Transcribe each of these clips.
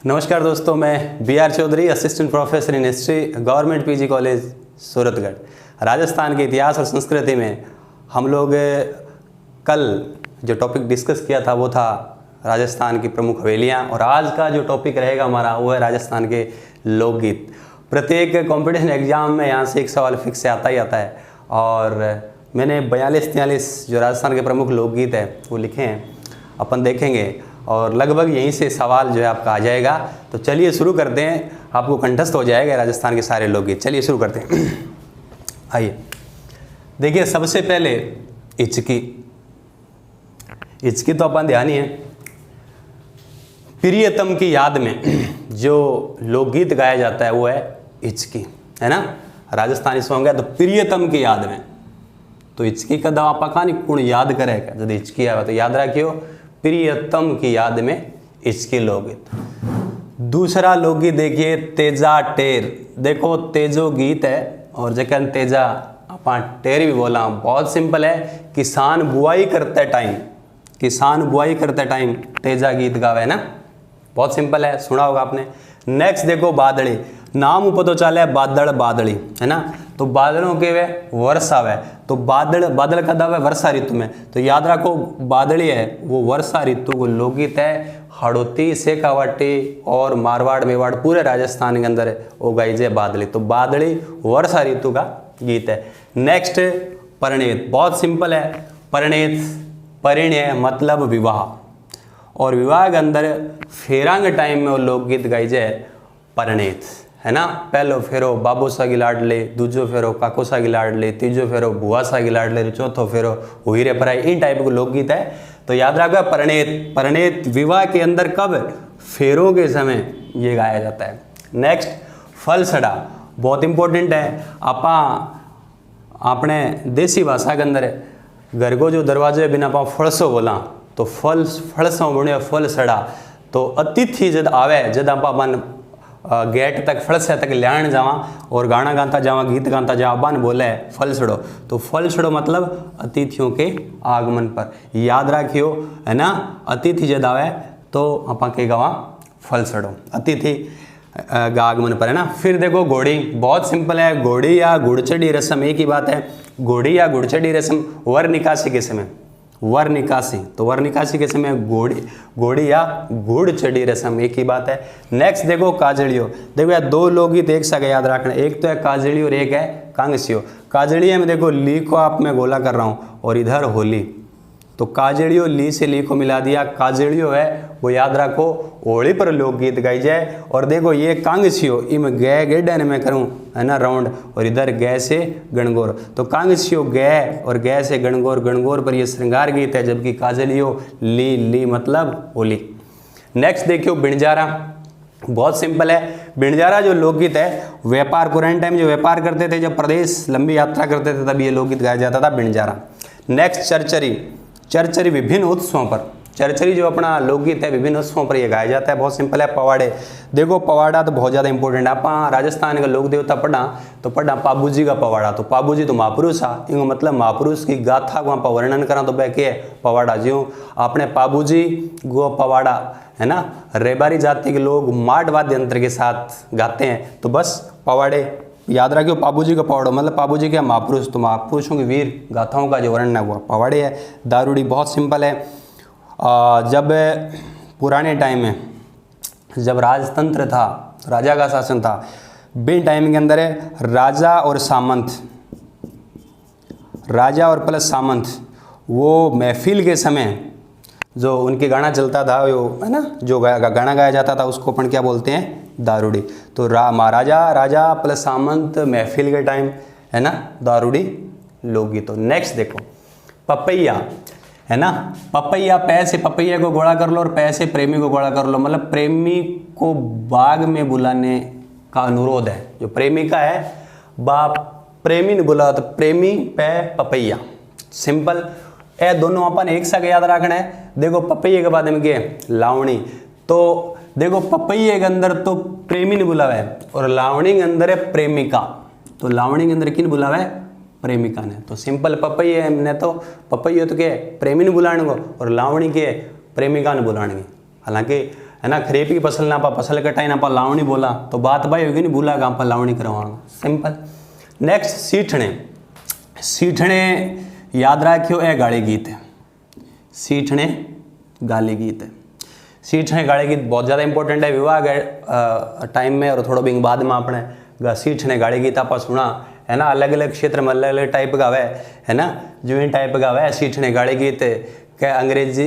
नमस्कार दोस्तों, मैं BR Chaudhary, assistant professor in history, government PG college Suratgarh. Rajasthan के इतिहास और संस्कृति में हम लोग कल जो टॉपिक डिस्कस किया था वो था राजस्थान की प्रमुख हवेलियाँ, और आज का जो टॉपिक रहेगा हमारा वो है राजस्थान के लोकगीत। प्रत्येक कंपटीशन एग्जाम में यहाँ से एक सवाल फिक्स से आता ही आता है, और मैंने 42-43 जो राजस्थान के प्रमुख लोकगीत है वो लिखे हैं, अपन देखेंगे और लगभग यहीं से सवाल जो है आपका आ जाएगा। तो चलिए शुरू करते हैं, आपको कंठस्थ हो जाएगा राजस्थान के सारे लोकगीत। चलिए शुरू करते हैं। आइए देखिए, सबसे पहले हिचकी तो अपन ध्यान ही है। प्रियतम की याद में जो लोकगीत गाया जाता है वो है हिचकी, है ना। राजस्थानी सॉन्ग है तो प्रियतम की याद में, तो हिचकी का दवा पका नहीं कौन याद करेगा। जब हिचकी आवे तो याद रखियो, प्रियतम की याद में हिचकी लोकगीत। दूसरा लोकगीत देखिए, तेजा टेर। देखो तेजो गीत है और जखन तेजा अपन टेर भी बोला, बहुत सिंपल है। किसान बुआई करते टाइम तेजा गीत गावे ना, बहुत सिंपल है, सुना होगा आपने। नेक्स्ट देखो बादली, नाम पता चले बादल बादली, है ना। तो बादलों के वे वर्षा है, तो बादल का दावा वर्षा ऋतु में, तो याद रखो बादली है वो वर्षा ऋतु को लोकगीत है। हड़ौती, शेखावाटी और मारवाड़ मेवाड़ पूरे राजस्थान के अंदर है वो गाई जे बादली, तो बादली वर्षा ऋतु का गीत है। नेक्स्ट परिणीत, बहुत सिंपल है। परिणय मतलब विवाह, और विवाह के अंदर फेरांग टाइम में वो लोकगीत गाई जाए परिणीत, है ना। पहलो फेरो बाबू सा की लाडले, दूजो फेरो काको सा की लाडले, तीजो फेरो बुआ सा की लाडले, चौथो फेरो हुई रे पराई, इन टाइप के लोकगीत है। तो याद रखो परिणीत विवाह के अंदर कब, फेरों के समय ये गाया जाता है। नेक्स्ट फलसड़ा, बहुत इंपॉर्टेंट है। अपने देसी भाषा के अंदर घर को जो दरवाजे बिना पा फलसो बोला, तो फलसों बुने फल सड़ा। तो अतिथि जब आवे, जब अपन गेट तक फलसे तक लैन जावा और गाना गाता जावा, गीत गाता जावा, अपन बोले फलसड़ो, तो फलसड़ो मतलब अतिथियों के आगमन पर। याद रखियो, है ना। अतिथि जब आवे तो अपन के गावा फलसड़ो, अतिथि आगमन पर, है ना। फिर देखो घोड़ी, बहुत सिंपल है। घोड़ी या गुड़चड़ी रस्म एक ही बात है। घोड़ी या गुड़चड़ी रस्म वर निकासी के समय, वर निकासी, तो वर निकासी के समय घोड़ी या गुड़ चढ़ी रस्म एक ही बात है। नेक्स्ट देखो काजड़ियो। देखो यार दो लोकगीत एक साथ याद रखना, एक तो है काजड़ी और एक है कांगसियो। काजड़िया में देखो ली को आप मैं गोला कर रहा हूँ और इधर होली, तो काजड़ियो ली से ली को मिला दिया। काजड़ियो है वो याद रखो होली पर लोकगीत गाई जाए। और देखो ये कांगसियो, इम गै गेडन में करूँ, है ना, राउंड, और इधर गै से गणगौर, तो कांगसियो गै और गै से गणगौर, गणगौर पर ये श्रृंगार गीत है, जबकि काजलियो ली मतलब होली। नेक्स्ट देखियो बिणजारा, बहुत सिंपल है। बिणजारा जो लोकगीत है, व्यापार पुराने टाइम जो व्यापार करते थे, जब प्रदेश लंबी यात्रा करते थे, तब ये लोकगीत गाया जाता था बिणजारा। नेक्स्ट चरचरी विभिन्न उत्सवों पर, चरचरी जो अपना लोकगीत है विभिन्न उत्सवों पर यह गाया जाता है, बहुत सिंपल है। पवाड़े, देखो पवाड़ा तो बहुत ज़्यादा इंपॉर्टेंट है। आप राजस्थान का लोक देवता पढ़ा पाबूजी का पवाड़ा, तो पाबूजी तो महापुरुष आ, इनको मतलब महापुरुष की गाथा को आप वर्णन करा तो वह क्या है पवाड़ा। ज्यों आपने पाबूजी गो पवाड़ा, है ना, रेबारी जाति के लोग माट वाद्य यंत्र के साथ गाते हैं, तो बस पवाड़े याद रखियो। पाबूजी का पवाड़ा मतलब पाबूजी के महापुरुष, तो महापुरुषों की वीर गाथाओं का जो वर्णन है वो पवाड़े है। दारूड़ी, बहुत सिंपल है। जब पुराने टाइम में जब राजतंत्र था, राजा का शासन था, बिन टाइम के अंदर है राजा और प्लस सामंत, वो महफिल के समय जो उनके गाना चलता था, वो है ना, जो गाना गाया जाता था उसको अपन क्या बोलते हैं, दारूड़ी। तो राजा प्लस सामंत महफिल के टाइम, है ना, दारूड़ी लोकगीत। तो नेक्स्ट देखो पपैया, है ना। पपैया, पैसे पपैया को गोला कर लो और पैसे प्रेमी को गोला कर लो, मतलब प्रेमी को बाग में बुलाने का अनुरोध है। जो प्रेमिका है बाप प्रेमी ने बुला, तो प्रेमी पे पपैया, सिंपल। ए दोनों अपन एक साथ याद रखना है। देखो पपैये के बाद में क्या लावणी, तो देखो पपैये के अंदर तो प्रेमी ने बुलावा है और लावणी के अंदर है प्रेमिका, तो लावणी के अंदर किन बुलावा है, प्रेमिका ने। तो सिंपल पपैये ने तो पपैये तो क्या प्रेमी ने बुलाने को और लावणी के प्रेमिका ने बुलाने की। हालांकि है ना। खरीफ की फसल ना आप फसल कटाई ना आप लावणी बोला तो बात भाई होगी नहीं, भूला आप लावणी करवाना, सिंपल। नेक्स्ट सीठने। सीठने याद रखियो ए गाली गीत है, सीठने गाली गीत है। सीठने गाली गीत बहुत ज़्यादा इंपॉर्टेंट है विवाह टाइम में, और थोड़ा भी बाद में अपने सीठने गाली गीत आप सुना है ना। अलग अलग क्षेत्र में अलग अलग टाइप का है ना। जो इन टाइप का है सीठने गाली गीत क्या अंग्रेजी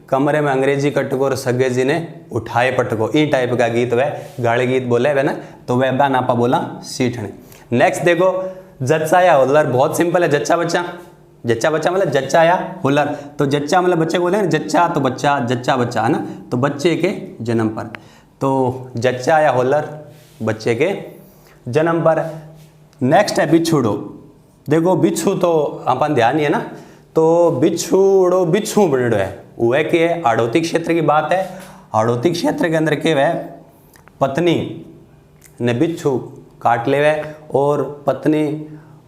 कमरे में अंग्रेजी कटको और सगे जी ने उठाए पटको, इन टाइप का गीत वह गाली गीत बोले वह ना, तो वह बा नापा बोला सीठने। नेक्स्ट देखो जच्चा या होलर, बहुत सिंपल है। जच्चा बच्चा, जच्चा बच्चा मतलब जच्चा या होलर। तो जच्चा मतलब बच्चे को बोले ना, जच्चा तो बच्चा, जच्चा बच्चा है ना, तो बच्चे के जन्म पर। तो जच्चा या होलर बच्चे के जन्म पर। नेक्स्ट है बिछुड़ो। देखो बिच्छू तो अपन ध्यान ही है ना, तो बिछुड़ो बिच्छू बनेड़ो है वह के आड़ोती क्षेत्र की बात है। आड़ोती क्षेत्र के अंदर के वह पत्नी ने बिच्छू काट ले और पत्नी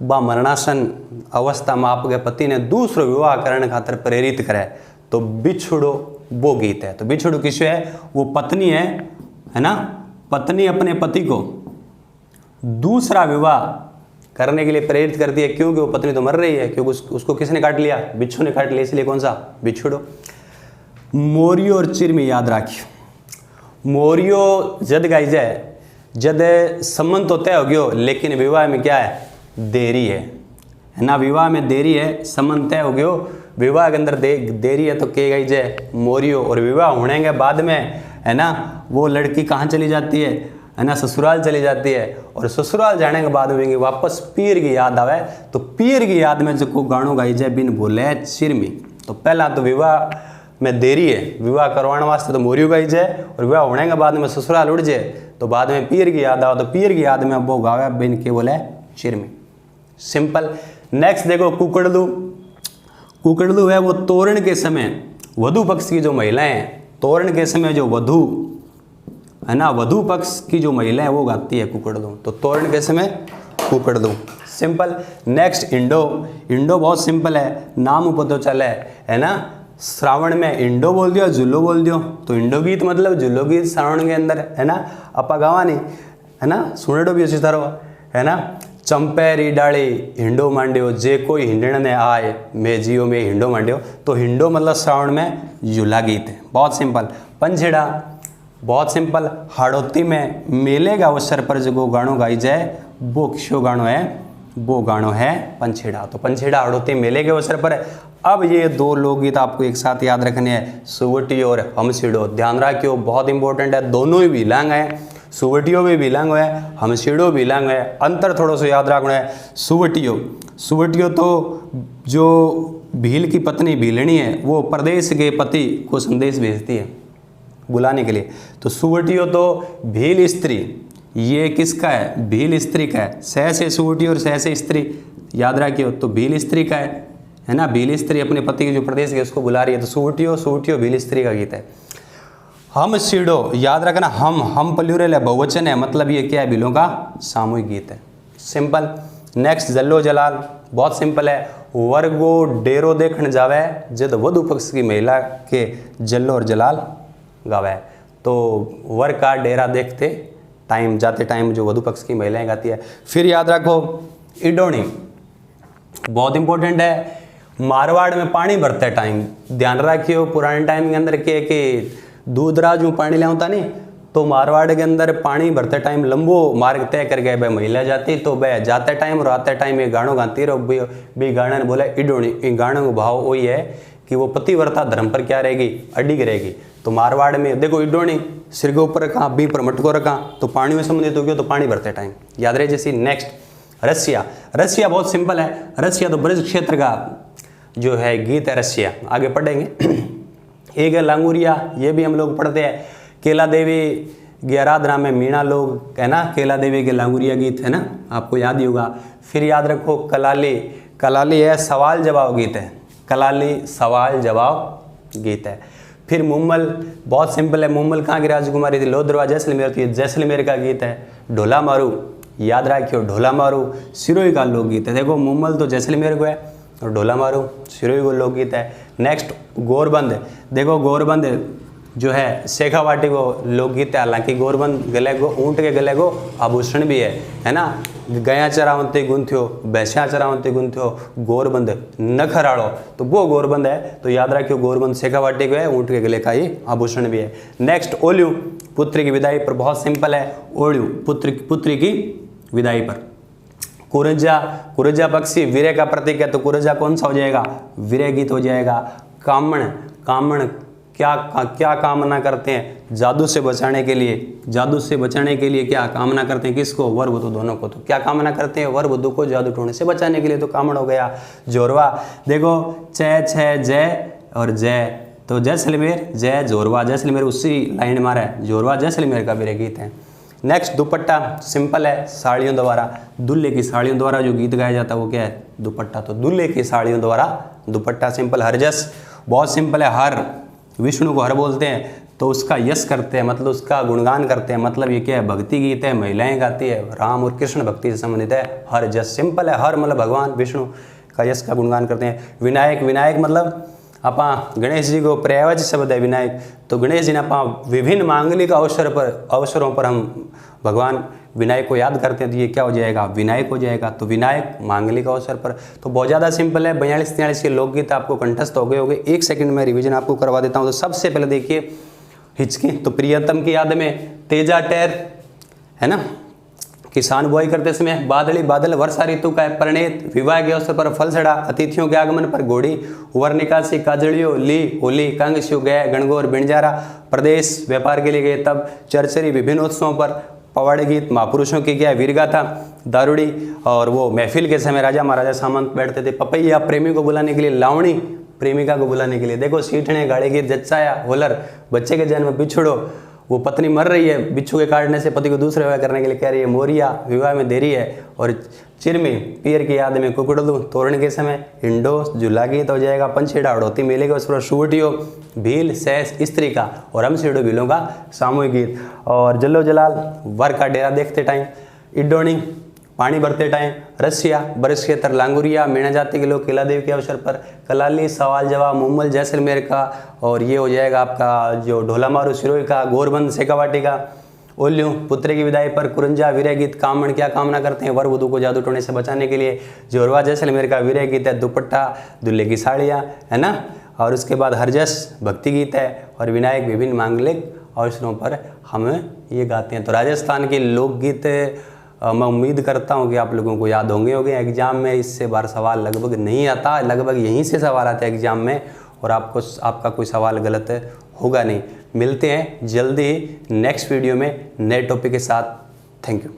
बा मरणासन अवस्था में आपके पति ने दूसरो विवाह करने खातर प्रेरित करे, तो बिछुड़ो वो गीत है। तो बिछुड़ो किस है, वो पत्नी है ना, पत्नी अपने पति को दूसरा विवाह करने के लिए प्रेरित करती है, क्योंकि वो पत्नी तो मर रही है, क्योंकि उसको किसने काट लिया, बिच्छू ने काट लिया, इसलिए कौन सा बिछुड़ो। मोरियो और चिरमी याद रखियो। मोरियो जद गाई जाए जद संबंध तो तय हो गयो, लेकिन विवाह में क्या है, देरी है ना। विवाह में देरी है, संबंध तय हो गयो, विवाह के अंदर देरी है, तो के गाई जाए मोरियो। और विवाह होने के बाद में है ना वो लड़की कहाँ चली जाती है ना, ससुराल चली जाती है। और ससुराल जाने के बाद में वापस पीर की याद आवे, तो पीर की याद में जो गानों गाई जाए बिन बोले चिरमी। तो पहला तो विवाह में देरी है, विवाह करवाने वास्ते तो मोरियो गाई जाए, और विवाह होने के बाद में ससुराल उड़ जाए तो बाद में पीर की याद आओ, तो पीर की याद में वो गावे बिन के बोले चिरमी, सिंपल। नेक्स्ट देखो कुकड़लू। कुकड़लू है वो तोरण के समय वधु पक्ष की जो महिलाएं, तोरण के समय जो वधु है ना, वधु पक्ष की जो महिला है वो गाती है कुकड़लू। तो तोरण के समय कुकड़लू, सिंपल। Next Indo. इंडो बहुत सिंपल है, नाम पता चले है ना। श्रावण में इंडो बोल दियो, जुल्लो बोल दियो, तो इंडो गीत मतलब जुल्लो गीत श्रावण के अंदर है ना अपा गावा नहीं है ना, सुनेडो भी अच्छी तरह है ना। चंपेरी डाली हिंडो मांडियो, जे कोई हिंडण ने आए मैं जियो में हिंडो मांडियो, तो हिंडो मतलब श्रावण में जुला गीत है, बहुत सिंपल। पंछेड़ा बहुत सिंपल। हाड़ोती में मेले का अवसर पर जो गानो गाई जाए वो किसो गानो है, वो गानो है पंछेड़ा। तो पंछेड़ा हाड़ोती मेले के अवसर पर है। अब ये दो लोकगीत आपको एक साथ याद रखने हैं, सुवटी और हमसीड़ो। ध्यान रखियो बहुत इंपॉर्टेंट है, दोनों ही बिलांग है, सुवटियो भी बिलांग है, हमसीड़ो बिलांग है। अंतर थोड़ा सा याद रखना है। सुवटियो तो जो भील की पत्नी भीलनी है वो प्रदेश के पति को संदेश भेजती है बुलाने के लिए। तो सुवटियो तो भील स्त्री, ये किसका है, भील स्त्री का है। सह से सुवटी और सह से स्त्री याद रखियो, तो भील स्त्री का है ना। भील स्त्री अपने पति के जो प्रदेश के उसको बुला रही है, तो सुवटियो भील स्त्री का गीत है। हम सीढ़ो याद रखना, हम प्लूरल है, बहुवचन है, मतलब ये क्या है, भीलों का सामूहिक गीत है, सिंपल। नेक्स्ट जल्लो जलाल बहुत सिंपल है। वर्गो डेरो देखने जावे जद वधु पक्ष की महिला के जल्लो और जलाल गावे, तो वर का डेरा देखते टाइम जाते टाइम जो वधु पक्ष की महिलाएं गाती है। फिर याद रखो इडोनी बहुत इंपॉर्टेंट है। मारवाड़ में पानी भरते टाइम ध्यान रखियो, पुराने टाइम के अंदर के कि दूधराज में पानी ले आता नहीं, तो मारवाड़ के अंदर पानी भरते टाइम लंबो मार्ग तय कर गए वह महिला जाती, तो वह जाते टाइम और आते टाइम ये गानों गाती रहो भी गाने ने बोला इडोनी। इन गानों का भाव वही है कि वो पतिव्रता धर्म पर क्या रहेगी, अडिग रहेगी। तो मारवाड़ में देखो इडोनी सिर के ऊपर रखा, बी पर मटको रखा, तो पानी में संबंधित हो गया, तो पानी भरते टाइम याद रहे। जैसी नेक्स्ट रसिया। रसिया बहुत सिंपल है। रसिया तो ब्रज क्षेत्र का जो है गीत है रसिया, आगे पढ़ेंगे। एक है लांगुरिया, ये भी हम लोग पढ़ते हैं। केला देवी की आराधना में मीणा लोग है ना, केला देवी के लांगुरिया गीत है ना, आपको याद ही होगा। फिर याद रखो कलाली। कलाली है सवाल जवाब गीत है, कलाली सवाल जवाब गीत है। फिर मुम्मल बहुत सिंपल है। मुम्मल कहाँ की राजकुमारी थी, लोधरवा जैसलमेर, तो ये जैसलमेर का गीत है। ढोला मारू याद रखियो, ढोला मारू सिरोही का लोकगीत है। देखो मुम्मल तो जैसलमेर को है और ढोला मारू सिरोही को लोकगीत है। नेक्स्ट गोरबंद। देखो गोरबंद जो है शेखावाटी वो लोकगीत है। हालांकि गोरबंद गले को ऊँट के गले को आभूषण भी है ना। गया चरावंती गुंथ्यो, भैंसा चरावंती गुंथ्यो, गोरबंद नखराड़ो, तो वो गोरबंद है। तो याद रखियो गोरबंद शेखावाटी को है, ऊँट के गले का ही आभूषण भी है। नेक्स्ट ओल्यू, पुत्री की विदाई पर, बहुत सिंपल है। ओल्यू पुत्री की विदाई पर। कुरजा, कुरजा पक्षी वीर्य का प्रतीक है, तो कुरजा कौन सा हो जाएगा? वीर्य गीत हो जाएगा। कामण, कामण क्या कामना करते हैं? जादू से बचाने के लिए, जादू से बचाने के लिए क्या कामना करते हैं? किसको? वर वधू दोनों को। तो क्या कामना करते हैं? वर वधू को जादू टोने से बचाने के लिए, तो कामण हो गया। जोरवा, देखो च छ जय और जय, तो जैसलमेर जय जोरवा, जैसलमेर उसी लाइन मारा है, जोरवा जैसलमेर का वीर्य गीत है। नेक्स्ट दुपट्टा, सिंपल है, साड़ियों द्वारा, दूल्हे की साड़ियों द्वारा जो गीत गाया जाता है वो क्या है? दुपट्टा। तो दूल्हे की साड़ियों द्वारा दुपट्टा, सिंपल। हरजस, बहुत सिंपल है। हर, विष्णु को हर बोलते हैं, तो उसका यश करते हैं, मतलब उसका गुणगान करते हैं, मतलब ये क्या है? भक्ति गीत है, महिलाएं गाती है, राम और कृष्ण भक्ति से संबंधित है। हर जस, सिंपल है। हर मतलब भगवान विष्णु का यश का गुणगान करते हैं। विनायक, विनायक मतलब अपा गणेश जी को पर्यायवाची शब्द है विनायक, तो गणेश जी ने अपा विभिन्न मांगलिक अवसरों पर हम भगवान विनायक को याद करते हैं, तो ये क्या हो जाएगा? विनायक हो जाएगा। तो विनायक मांगलिक अवसर पर। तो बहुत ज़्यादा सिंपल है। 42-43 के लोकगीत आपको कंठस्थ हो गए होंगे। 1 सेकंड में रिवीजन आपको करवा देता हूँ। तो सबसे पहले देखिए हिचकी, तो प्रियतम की याद में तेजा टेर है ना, किसान बुआई करते समय। बादली, बादल वर्षा ऋतु का है। परिणीत, विवाह के अवसर पर फल सड़ा। अतिथियों के आगमन पर घोड़ी। वर निकासी, काजड़ियों, ली, होली, कंग, शिव गए, गणगौर, बिणजारा। प्रदेश, व्यापार के लिए गए तब। चरचरी, विभिन्न उत्सवों पर। पवाड़ गीत, महापुरुषों की क्या है? वीरगाथा। दारूड़ी, और वो महफिल के समय राजा महाराजा सामंत बैठते थे। पपैया, प्रेमी को बुलाने के लिए। लावणी, प्रेमिका को बुलाने के लिए। देखो सीठने, गाड़ी गीत, जच्चाया, होलर, बच्चे के जन्म, बिछुड़ो, वो पत्नी मर रही है, बिच्छू के काटने से पति को दूसरे विवाह करने के लिए कह रही है। मोरिया, विवाह में देरी है। और चिरमी, पियर की याद में। कुकुड़लू, तोरण के समय। हिंडो, झूला गीत हो जाएगा। पंछेड़ा, उड़ौती मेले के उस पर। शुवटियो, भील, सैस, स्त्री का। और हम सीढ़ो भीलों का सामूहिक गीत। और जल्लो जलाल, वर का डेरा देखते टाइम। इडोनी, पानी भरते टाइम। रसिया, बरस के तर। लांगुरिया, मीणा जाति के लोग किला देव के अवसर पर। कलाली, सवाल जवाब। मुम्मल, जैसलमेर का। और ये हो जाएगा आपका जो ढोला मारू सिरोही का। गोरबंद शेखावाटी का। ओल्यू, पुत्र की विदाई पर। कुरंजा, वीर्य गीत। कामण, क्या कामना करते हैं? वर वधू को जादू टोने से बचाने के लिए। जोरवा, जैसलमेर का वीर्य गीत है। दुपट्टा, दूल्हे की साड़ियाँ, है ना। और उसके बाद हरजस, भक्ति गीत है। और विनायक, विभिन्न मांगलिक अवसरों पर हम ये गाते हैं। तो राजस्थान के लोकगीत मैं उम्मीद करता हूँ कि आप लोगों को याद होंगे एग्जाम में इससे बार सवाल लगभग नहीं आता, लगभग यहीं से सवाल आते हैं एग्जाम में, और आपका कोई सवाल गलत होगा नहीं। मिलते हैं जल्दी ही नेक्स्ट वीडियो में नए टॉपिक के साथ। Thank you.